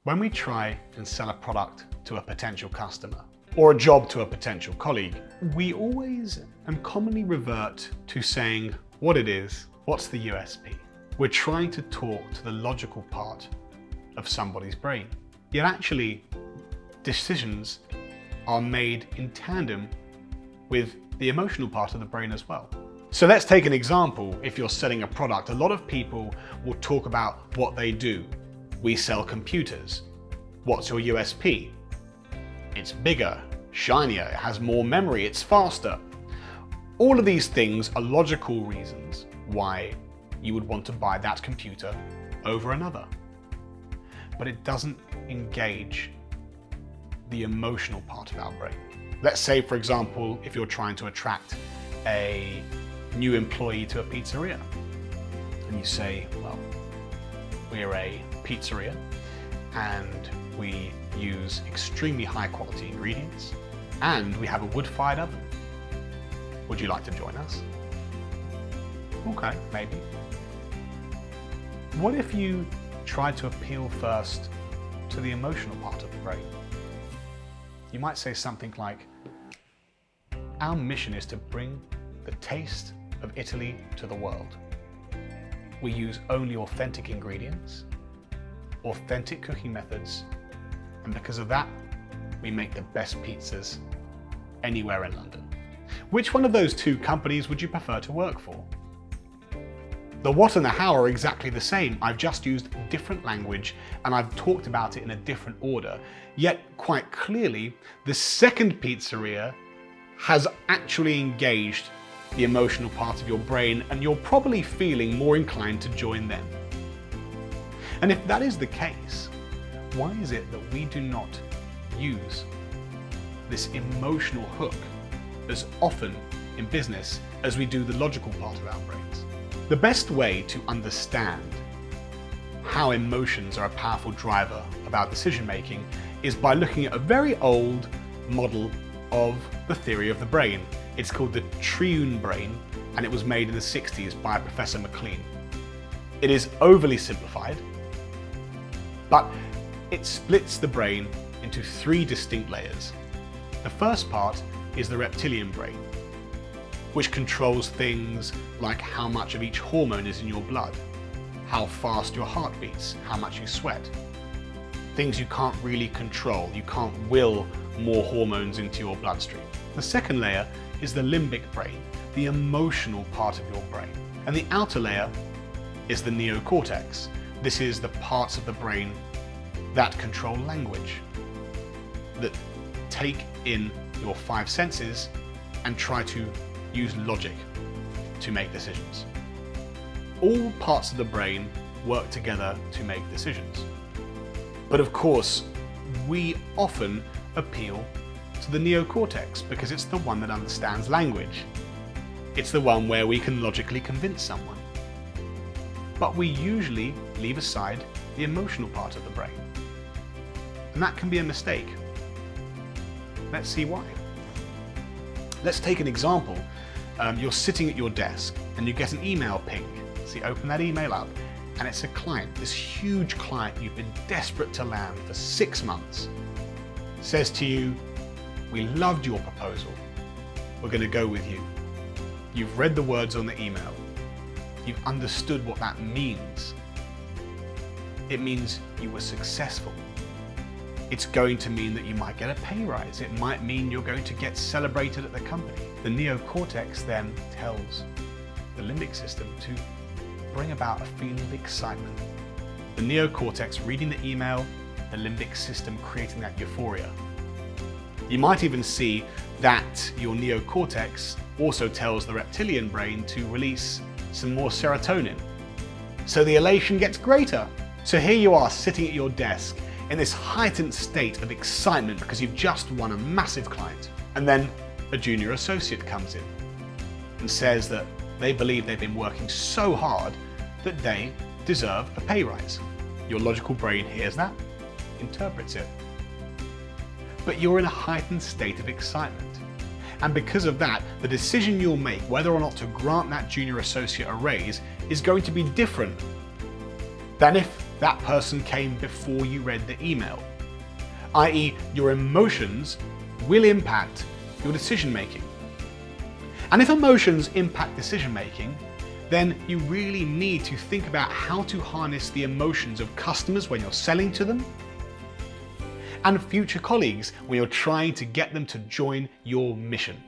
When we try and sell a product to a potential customer or a job to a potential colleague, we always and commonly revert to saying what it is, what's the USP. We're trying to talk to the logical part of somebody's brain. Yet actually, decisions are made in tandem with the emotional part of the brain as well. So let's take an example. If you're selling a product, a lot of people will talk about what they do. We sell computers. What's your USP? It's bigger, shinier, it has more memory, it's faster. All of these things are logical reasons why you would want to buy that computer over another. But it doesn't engage the emotional part of our brain. Let's say, for example, if you're trying to attract a new employee to a pizzeria, and you say, well, we're a pizzeria and we use extremely high quality ingredients and we have a wood-fired oven. Would you like to join us? Okay, maybe. What if you tried to appeal first to the emotional part of the brain? You might say something like, our mission is to bring the taste of Italy to the world. We use only authentic ingredients, authentic cooking methods, and because of that, we make the best pizzas anywhere in London. Which one of those two companies would you prefer to work for? The what and the how are exactly the same. I've just used different language and I've talked about it in a different order. Yet quite clearly, the second pizzeria has actually engaged the emotional part of your brain and you're probably feeling more inclined to join them. And if that is the case, why is it that we do not use this emotional hook as often in business as we do the logical part of our brains? The best way to understand how emotions are a powerful driver of our decision making is by looking at a very old model of the theory of the brain. It's called the Triune Brain, and it was made in the 60s by Professor McLean. It is overly simplified, but it splits the brain into three distinct layers. The first part is the reptilian brain, which controls things like how much of each hormone is in your blood, how fast your heart beats, how much you sweat. Things you can't really control. You can't will more hormones into your bloodstream. The second layer is the limbic brain, the emotional part of your brain. And the outer layer is the neocortex. This is the parts of the brain that control language, that take in your five senses and try to use logic to make decisions. All parts of the brain work together to make decisions. But of course, we often appeal to the neocortex because it's the one that understands language. It's the one where we can logically convince someone. But we usually leave aside the emotional part of the brain. And that can be a mistake. Let's see why. Let's take an example. You're sitting at your desk and you get an email ping. So you open that email up and it's a client, this huge client you've been desperate to land for 6 months. Says to you, we loved your proposal. We're going to go with you. You've read the words on the email. You've understood what that means. It means you were successful. It's going to mean that you might get a pay rise. It might mean you're going to get celebrated at the company. The neocortex then tells the limbic system to bring about a feeling of excitement. The neocortex reading the email, the limbic system creating that euphoria. You might even see that your neocortex also tells the reptilian brain to release some more serotonin. So the elation gets greater. So here you are sitting at your desk in this heightened state of excitement because you've just won a massive client. And then a junior associate comes in and says that they believe they've been working so hard that they deserve a pay rise. Your logical brain hears that, interprets it. But you're in a heightened state of excitement. And because of that, the decision you'll make whether or not to grant that junior associate a raise is going to be different than if that person came before you read the email, i.e. your emotions will impact your decision making. And if emotions impact decision making, then you really need to think about how to harness the emotions of customers when you're selling to them, and future colleagues when you're trying to get them to join your mission.